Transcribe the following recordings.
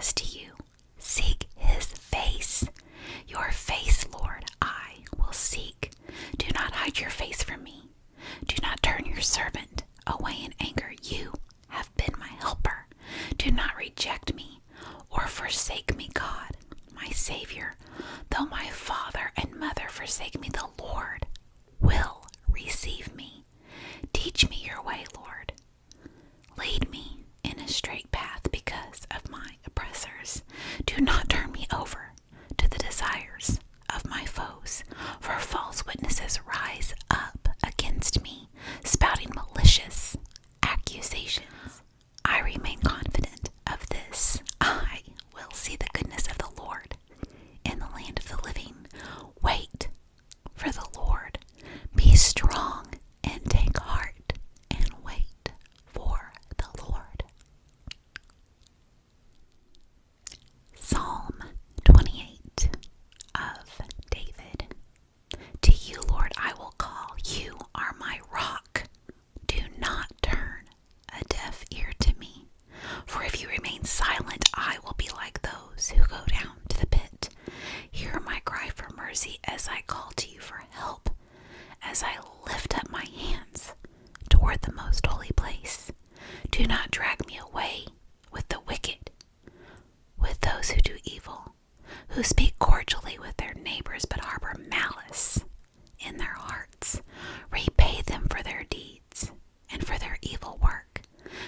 close to you. Seek his face. Your face, Lord, I will seek. Do not hide your face from me. Do not turn your servant away in anger. You have been my helper. Do not reject me or forsake me, God, my Savior. Though my father and mother forsake me, the Lord will receive me. Teach me your way, Lord. Lead me in a straight path because of my oppressors. Do not turn me over to the desires of my foes, for false witnesses rise up against me, spouting malicious accusations. I remain confident of this. I will see the goodness of the Lord in the land of the living. Wait for the Lord. Be strong and take heart and wait for the Lord. Psalm 28 of David. To you, Lord, I will call. You are my rock. Do not turn a deaf ear to me. For if you remain silent, I will be like those who go down to the pit. Hear my cry for mercy as I call to you for help, as I lift up my hands toward the most holy place. Do not drag me away with the wicked, with those who do evil, who speak cordially with their neighbors but harbor malice in their hearts. Repay them for their deeds and for their evil work.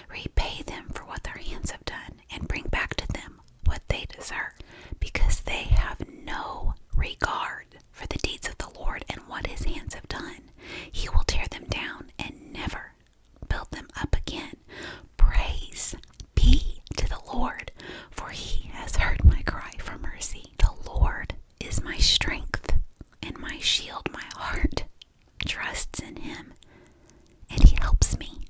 Repay them for what their hands have done and bring back to them what they deserve, because they have no regard for the deeds of the Lord and what his hands have done. He will tear them down and never build them up again. Praise be to the Lord, for he has heard my cry for mercy. The Lord is my strength and my shield. My heart trusts in him, and he helps me.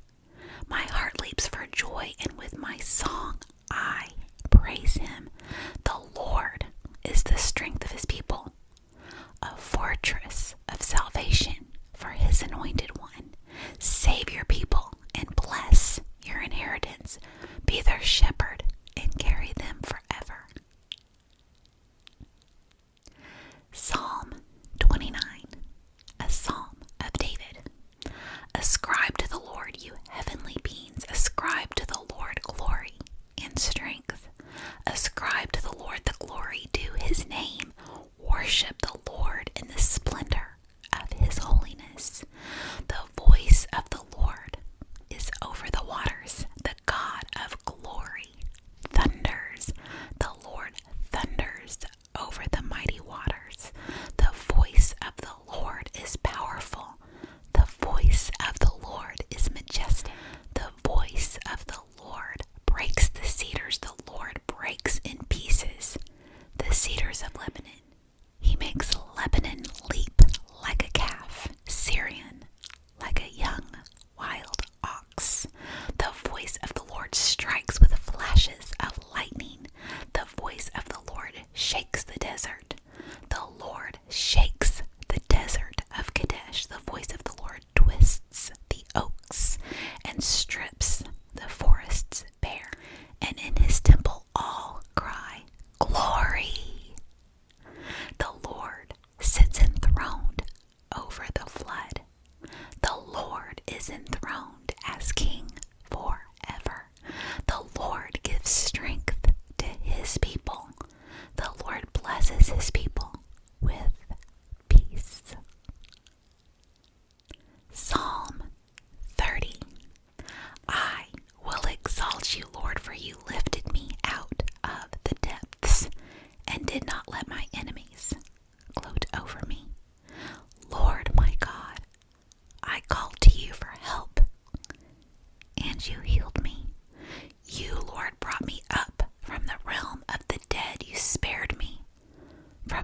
My heart leaps for joy, and with my song I praise him. The Lord is the strength of his people, a fortress of salvation for his anointed one. Save your people and bless your inheritance. Be their shepherd and carry them forever. Psalm 29, a psalm of David. Ascribe to the Lord, you heavenly beings. Ascribe to the Lord glory and strength. Ascribe to the Lord the glory due his name. Worship the Lord in the splendor of his holiness. The voice of the Lord is over the waters. The God of glory thunders. The Lord thunders over the mighty waters. The voice of the Lord is powerful. The voice of the Lord is majestic. The voice of the Lord breaks the cedars. The Lord breaks in pieces the cedars of Lebanon. He makes Lebanon leap like a calf, Syrian like a young wild ox. The voice of the Lord strikes with flashes of lightning. The voice of the Lord shakes the desert. The Lord shakes the desert of Kadesh. The voice of the Lord twists the oaks and strips the forests bare. And in his temple all cry, glory! The Lord sits enthroned over the flood. The Lord is enthroned as king forever. The Lord gives strength to his people. The Lord blesses his people with peace. Psalm 30. I will exalt you, Lord, for you lifted me out of the depths and did not let my enemies gloat over me. Lord, my God, I called to you for help, and you healed me. You, Lord, brought me up from the realm of the dead. You spared me from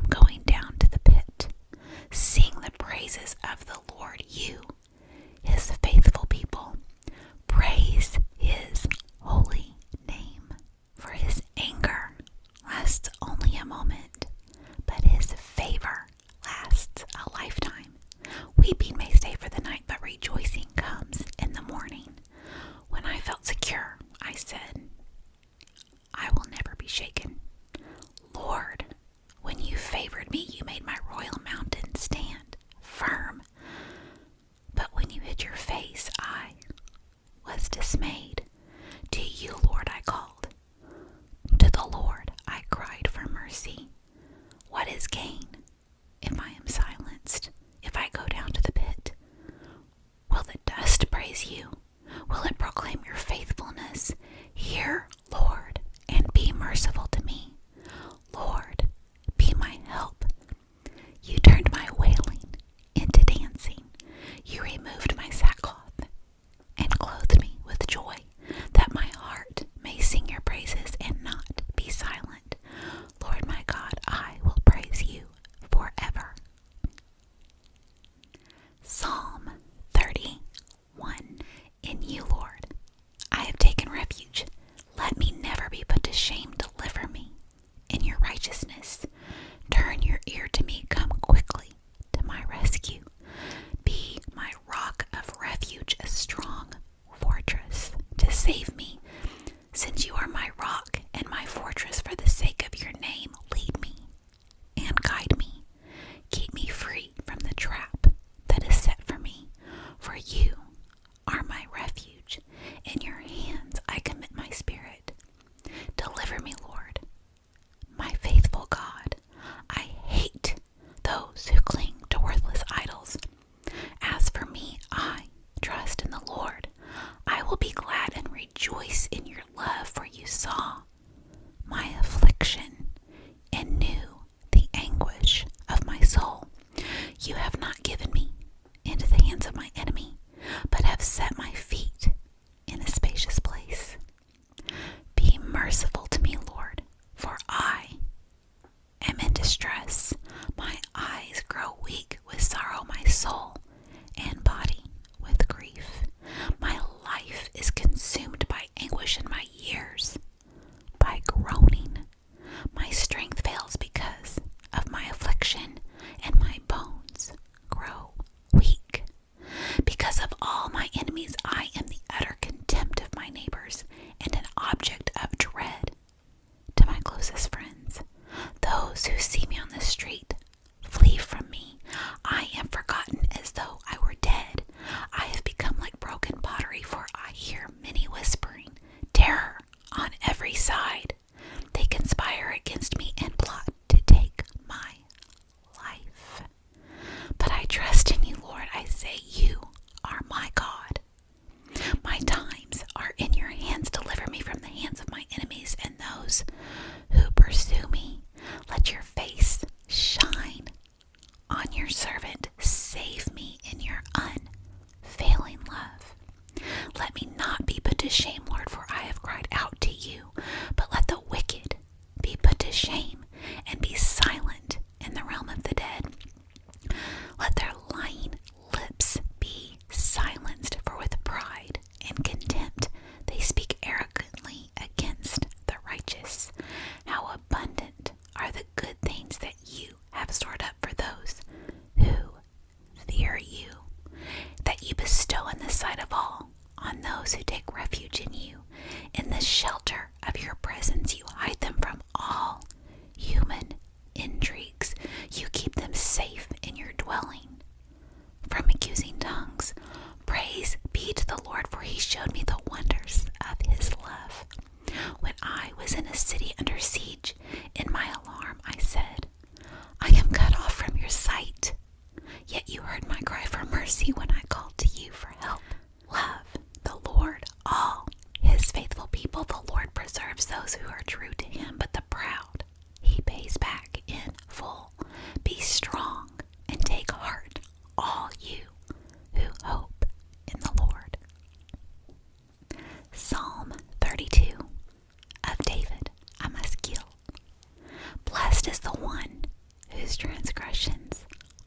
whose transgressions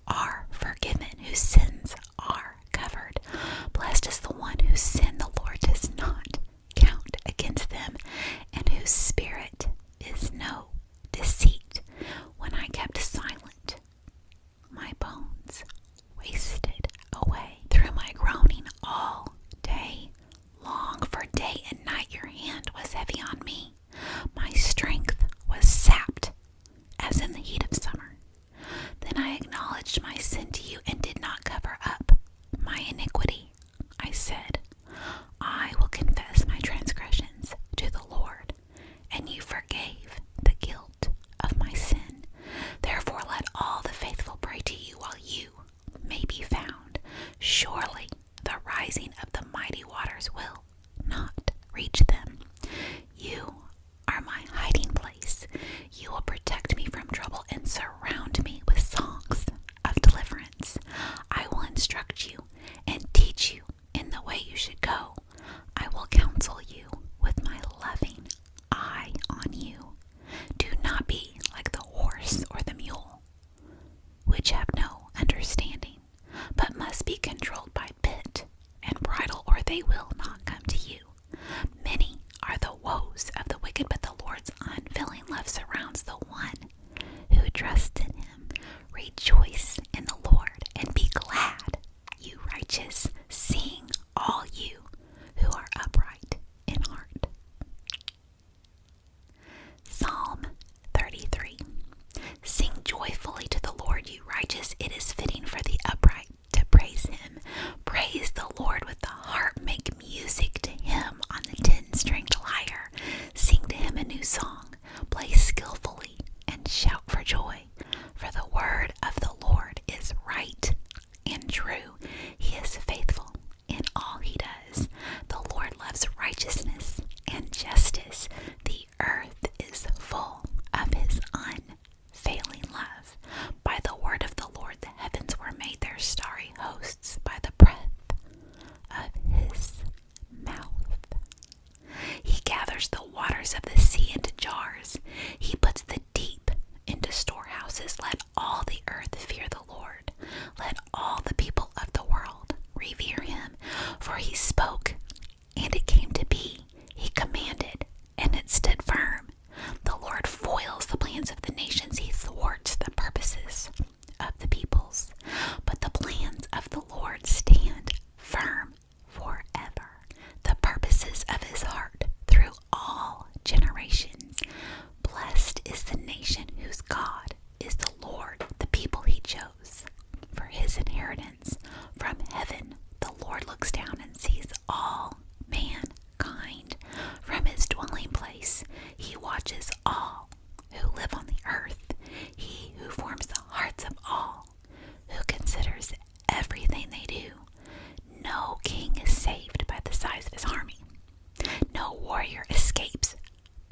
are forgiven, whose sins are covered. Blessed is the one whose sin the Lord does not count against them, and whose spirit is no deceit. When I kept silent, my bones wasted away through my groaning all day long. For day and night your hand was heavy on me. My strength was sapped as in the heat of summer. Then I acknowledged my sin to you and did not cover up my iniquity. I said, I will confess my transgressions to the Lord, and you forgave the guilt of my sin. Therefore let all the faithful pray to you while you may be found. Surely the rising of the mighty waters will not reach them. You are my hiding place. You will protect me from trouble and surround me with songs of deliverance. I will instruct you and teach you in the way you should go. I will counsel you with my loving eye on you. Do not be like the horse or the mule, which have no understanding, but must be controlled by bit and bridle, or they will not come to you. Many are the woes of the wicked, but the Lord's unfailing love surrounds the one who trusts in him. Rejoice in the Lord and be glad, you righteous. Sing, all you who are upright in heart. Psalm 33. Sing joyfully to the Lord, you righteous. It is fitting for the upright to praise him. Praise the Lord with the harp. Make music to him on the 10-stringed lyre. Sing to him a new song. Play skillfully and shout for joy. For the word of the Lord is right and true. He is faithful in all he does. The Lord loves righteousness and justice. The earth is full of his unfailing love. By the word of the Lord the heavens were made, their starry hosts by the breath of his mouth. He gathers the waters of the sea into jars. He puts the deep into storehouses. Let all the earth fear the Lord. Let all the people of the world revere him. For he spoke, and it came to be. He commanded, and it stood firm. The Lord foils the plans of the nations. He thwarts the purposes of the peoples. But the plans of the Lord stand firm forever. The purposes of his heart through all generations. Blessed is the nation whose God is the Lord, the people he chose for his inheritance. From heaven the Lord looks down and sees all mankind. From his dwelling place he watches all who live on the earth. He who forms the hearts of all, who considers everything they do. No king is saved by the size of his army. No warrior escapes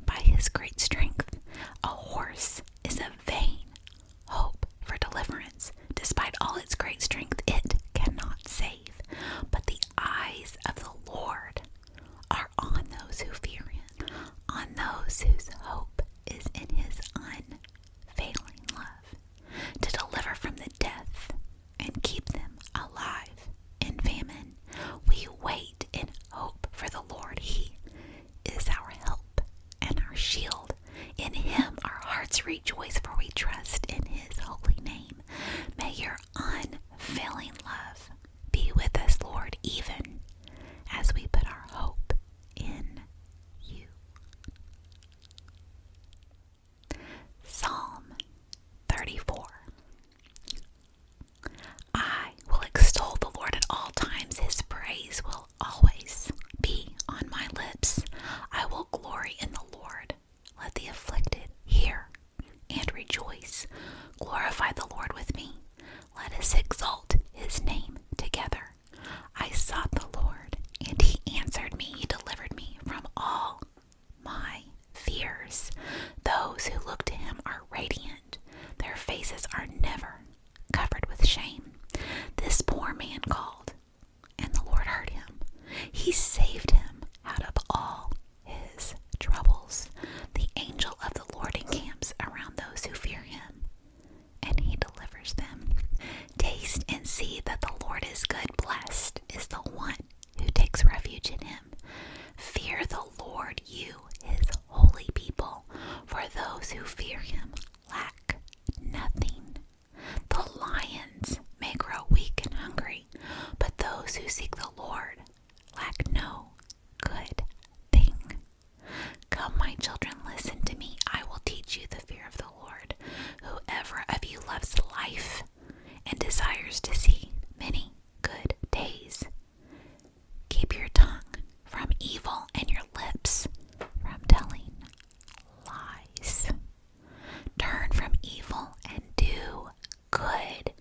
by his great strength. A horse is a vain hope for deliverance. Despite all its great strength, it cannot save. But the eyes of the Lord are on those who fear him, on those whose hope is in his unfailing love, to deliver from the death and keep them alive in famine. We wait in hope for the Lord. He is our help and our shield. In him our hearts rejoice, for we trust in his holy name. May your unfailing love be with us, Lord, even as we put our hope in you. Psalm 34. I will extol the Lord at all times. His praise will always be on my lips. I will glory in the Lord. Let the afflicted hear and rejoice. Glorify the Lord with me. Let us exalt his those who fear him lack nothing. The lions may grow weak and hungry, but those who seek the Lord lack no good thing. Come, my children, listen to me. I will teach you the fear of the Lord. Whoever of you loves life and desires to see many good days, keep your tongue from evil and your lips from telling lies. Turn from evil and do good.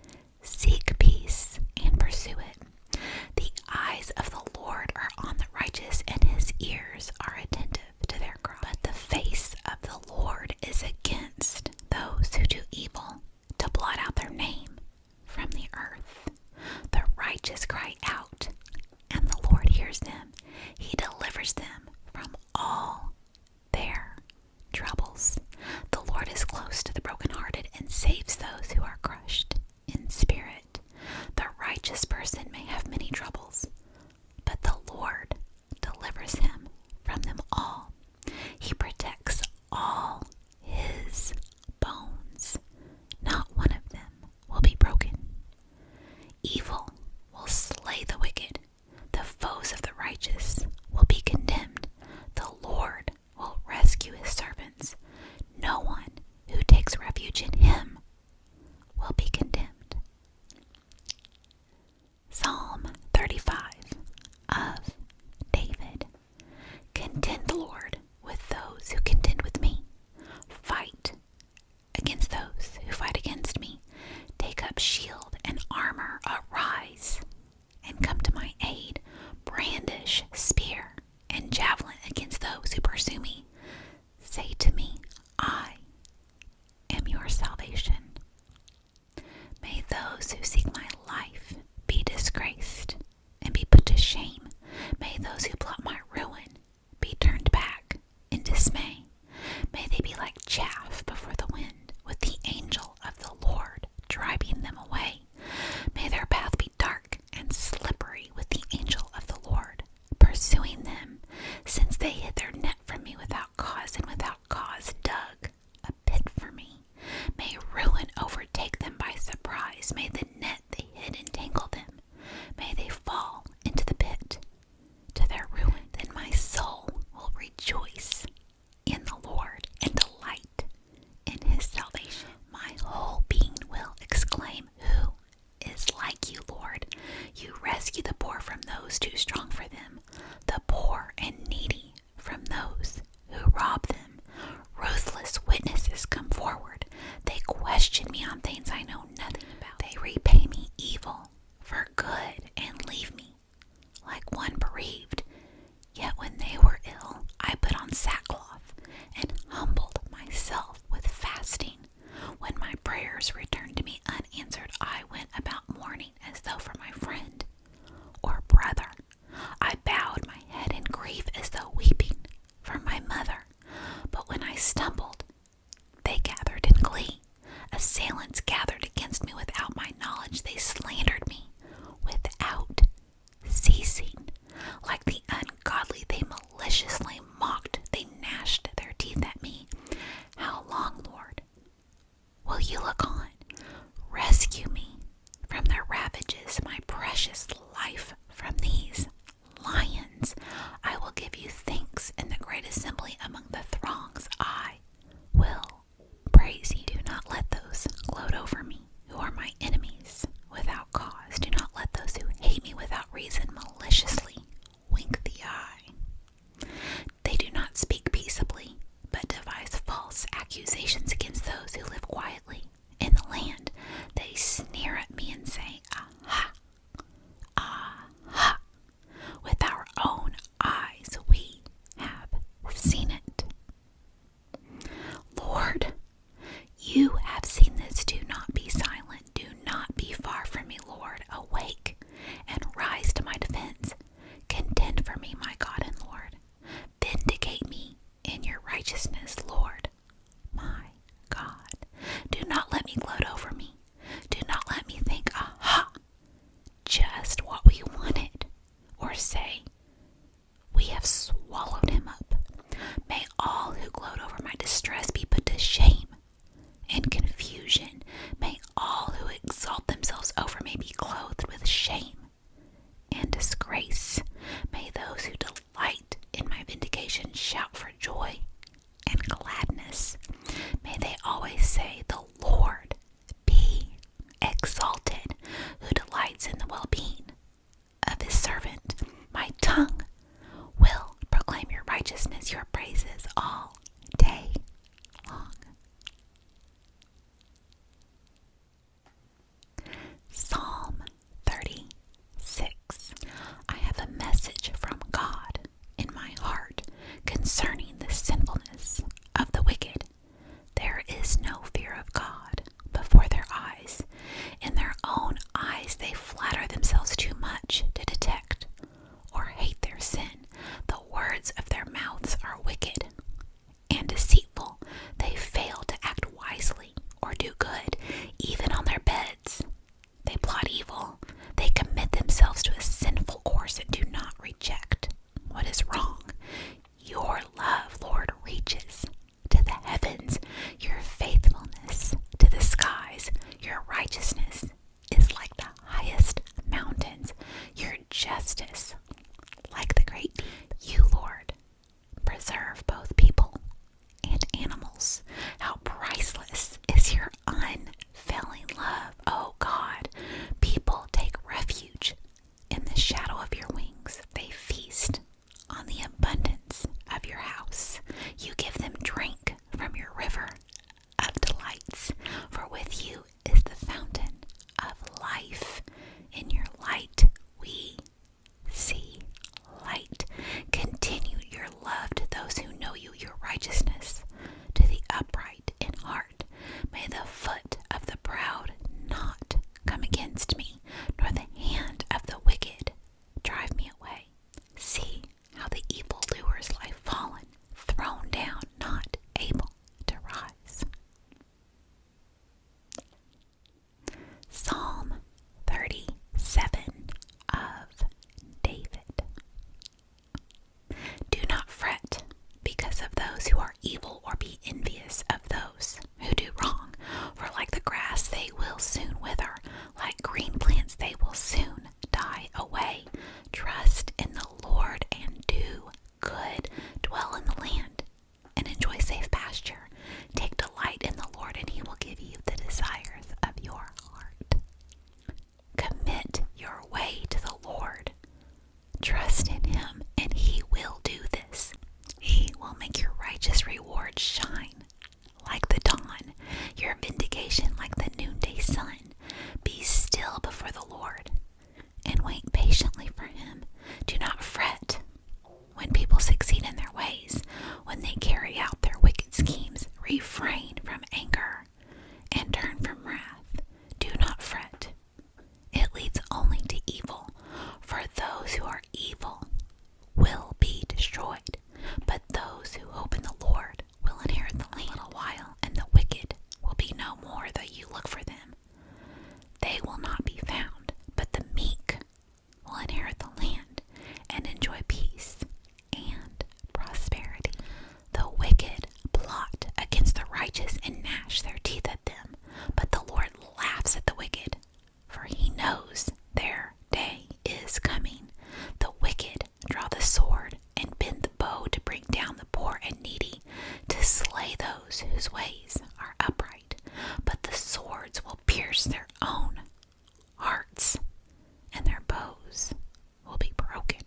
Seek peace and pursue it. The eyes of the Lord are on the righteous, and his ears are attentive to their cry. But the face of the Lord is against those who do evil, to blot out their name from the earth. The righteous cry out, and the Lord hears them. He delivers them from all their troubles. The Lord is close to the brokenhearted and saves those who are crushed in spirit. The righteous person may have many troubles, but the Lord delivers him from them all. He protects all his bones. Not one of them will be broken. Evil will slay the wicked. The foes of the righteous will be condemned. The Lord will rescue his servants. No one who takes refuge in him will be condemned. Psalm 35 of David. Contend, Lord, with those who contend with me. Fight against those who fight against me. Take up shield and armor. Arise and come to my aid. Brandish spear and javelin against those who pursue me. Say to me, I am your salvation. May those who seek my life be disgraced and be put to shame. May those who plot my ruin be turned back in dismay. May they be like chaff before the wind, with the angel of the Lord driving them away. May their path be dark and slippery, with the angel of the Lord pursuing them, since they hid their net from me without cause, and without cause dug a pit for me. May ruin overtake them by surprise. May the net they hid entangle them. May they fall into the pit to their ruin. Then my soul will rejoice in the Lord and delight in his salvation. My whole being will exclaim, who is like you, Lord? You rescue the poor from those too strong for them, the poor and needy from those who rob them. Ruthless witnesses come forward. They question me on things I know nothing about. They repay me evil for good and leave me like one bereaved. Yet when they were ill, I put on sackcloth and humbled myself with fasting. When my prayers returned to me unanswered, I went about mourning as though for my friend or brother. I bowed my head in grief as though weeping for my mother. But when I stumbled, they gathered in glee. Assailants gathered against me without my knowledge. They slandered me without ceasing. Like the ungodly, they maliciously mocked. They gnashed their teeth at me. How long, Lord, will you look on? Rescue me from their ravages, my precious life from these lions. I will give you thanks in the great assembly among the throngs. I will praise you. Do not let those gloat over always say, "The Lord be exalted, who delights in the well-being of his servant. My tongue will proclaim your righteousness, your praises all day long." Psalm 36. I have a message from God in my heart concerning the sinfulness of the wicked. There is no fear of God before their eyes. In their own eyes they flatter themselves too much to detect or hate their sin. The words of their mouths are wicked and deceitful. They fail to act wisely or do good, even on their beds. They plot evil. They commit themselves to a sinful course and do not reject what is wrong. Your love, Lord, reaches to the heavens, your faithfulness to the skies. Your righteousness is like the highest mountains, your justice like the great deep. You, Lord, preserve both people and animals. How priceless is your unfailing love, oh God. People take refuge in the shadow of your wings. They feast on the abundance of your house. You give them drink from your river of delights, for with you is the fountain of life. In your light we see light. Continue your love to those who know you, your righteousness to the upright in heart. May the foot of the proud not come against me, nor the hand of the wicked drive me away. See how the evildoers lie fallen, thrown down, not able to rise. Psalm 37 of David. Do not fret because of those who are evil, or be envious of those who do wrong. For like the grass they will soon wither, like green plants they will soon die away. Trust in the Lord and do good. Dwell in the land and enjoy safe pasture. Take delight in the Lord, and he will give you the desires of your heart. Commit your way to the Lord. Trust in him, and he will do this. He will make your righteous reward shine like the dawn, your vindication like the noonday sun. Be still before the Lord and wait patiently for him. Do not fret when people succeed in their ways, when they carry out their wicked schemes. Refrain from anger and turn from wrath. Do not fret. It leads only to evil, for those who are evil will be destroyed, but those who hope in the Lord will inherit the land. A little while, and the wicked will be no more, though you look for them. They will not be found, but the meek will inherit the land and enjoy peace and prosperity. The wicked plot against the righteous and gnash their teeth at them, but the Lord laughs at the wicked, for he knows their day is coming. The wicked draw the sword and bend the bow to bring down the poor and needy, to slay those whose ways are upright. But the swords will pierce their own hearts, and their bows will be broken.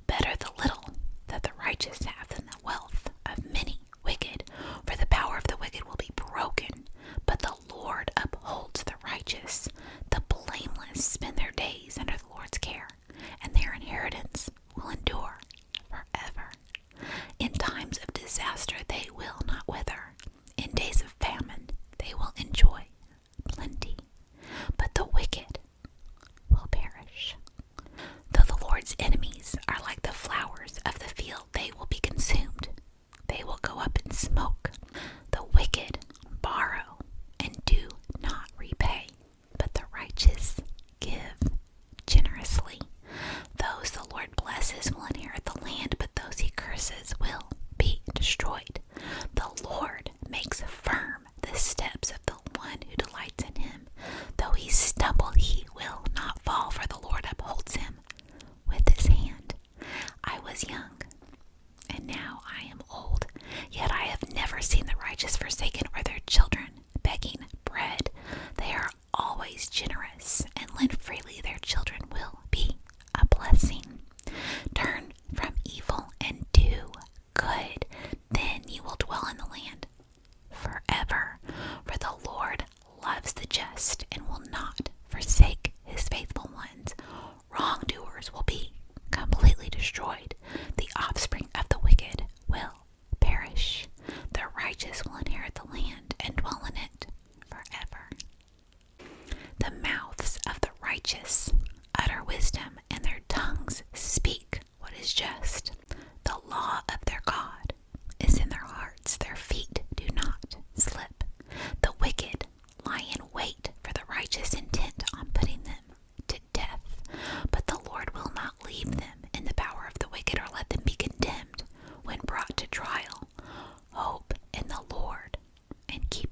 Better the little that the righteous have than the wealth of many wicked, for the power of the wicked will be broken, but the Lord upholds the righteous. The blameless spend their days under the Lord's care, and their inheritance will endure forever. In times of disaster they will not wither. In days of famine they will enjoy plenty, but the wicked will perish. Though the Lord's enemies are like the flowers of the field, they will be consumed.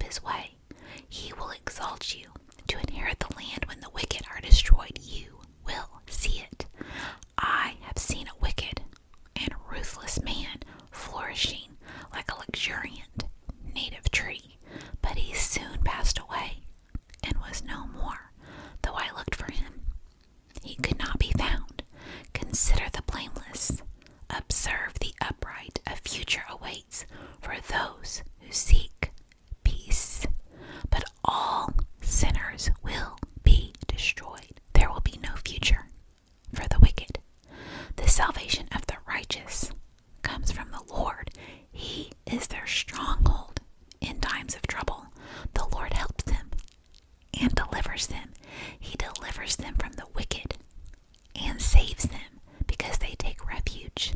his way. He will exalt you to inherit the land. When the wicked are destroyed, you will see it. I have seen a wicked and ruthless man flourishing like a luxuriant native tree, but he soon passed away and was no more. Though I looked for him, he could not be found. Consider the blameless. Observe the upright. A future awaits for those who seek peace. But all sinners will be destroyed. There will be no future for the wicked. The salvation of the righteous comes from the Lord. He is their stronghold in times of trouble. The Lord helps them and delivers them. He delivers them from the wicked and saves them because they take refuge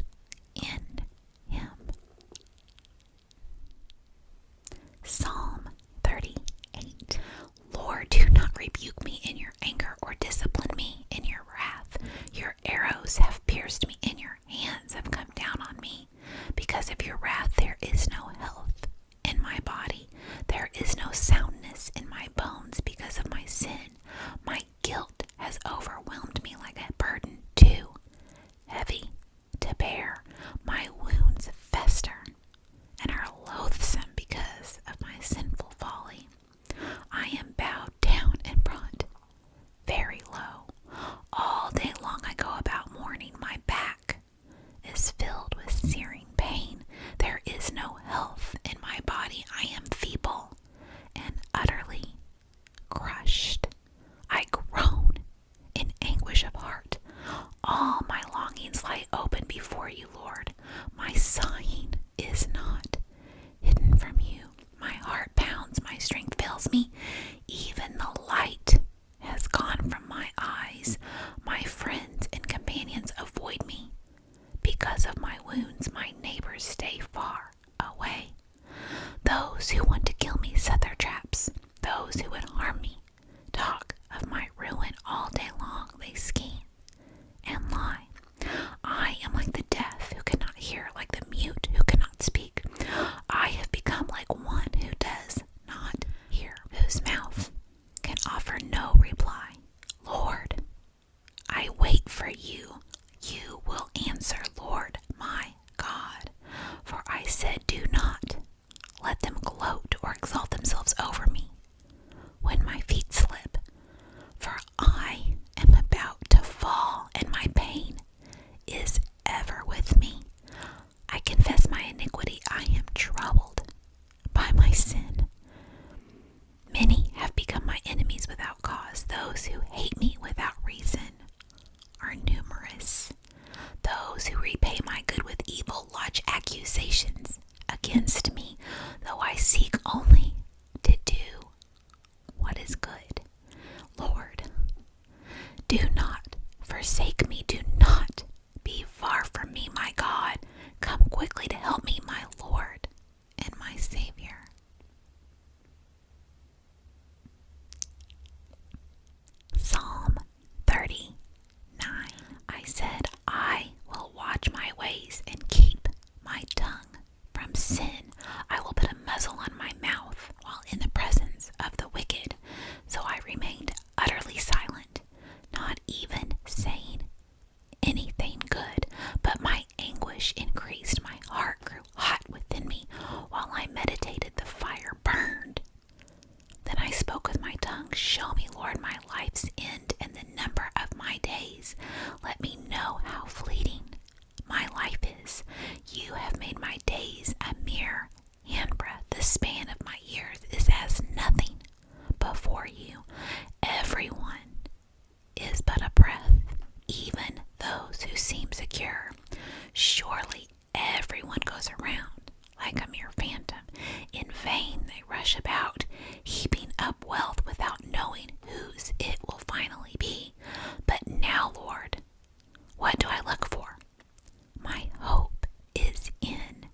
in him. Psalm 38. Lord, do not rebuke me in your anger or discipline me in your wrath. Your arrows have pierced me and your hands have come down on me. Because of your wrath there is no health in my body. There is no soundness in my bones because of my sin. My guilt has overwhelmed me like a burden too heavy to bear. My wounds fester and are loathsome because of my sinful folly. I am bowed down and brought very low. All day long I go about mourning. My back is filled with searing pain. There is no health in my body. I am feeble and utterly crushed. I groan in anguish of heart. All my longings lie open before you, Lord. My sighing is not hidden from you. My heart pounds, my strength fails me. Even the light has gone from my eyes. My friends and companions avoid me. Because of my wounds, my neighbors stay far away. Those who want to kill me set their traps. Those who would harm me talk of my ruin all day long. They scheme and lie. I am like the deaf who cannot hear, like the mute who cannot speak. I have become like one who does not hear, whose mouth can offer no reply. Lord, I wait for you. You will answer, Lord, my God. For I said, do not let them gloat or exalt themselves over me when my feet slip. For I am about to fall, and my pain is ever with me. I confess my iniquity. I am troubled by my sin. Many have become my enemies without cause. Those who hate me without reason are numerous. Those who repay my good with evil lodge accusations against me, though I seek only to do what is good. Lord, do not forsake me. Do not be far from me, my God. Come quickly to help me, my Lord and my Savior. Psalm 39. I said, I will watch my ways and keep my tongue from sin. I will put a muzzle on my mouth while in the presence of the wicked. So I remained utterly silent, not even saying anything good. But my anguish increased. My heart grew hot within me. While I meditated, the fire burned. Then I spoke with my tongue. Show me, Lord, my life's end and the number of my days. Let me know how fleeting my life is. You have made my days a mere handbreadth. The span of my years is as nothing before you. Everyone is but a breath, even those who seem secure. Surely everyone goes around like a mere phantom. In vain they rush about, heaping up wealth without knowing whose it will finally be. But now, Lord, what do I look for? My hope is in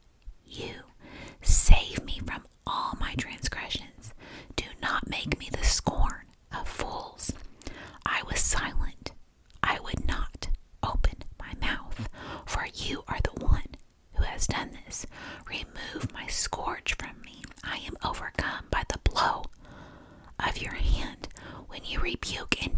rebuke and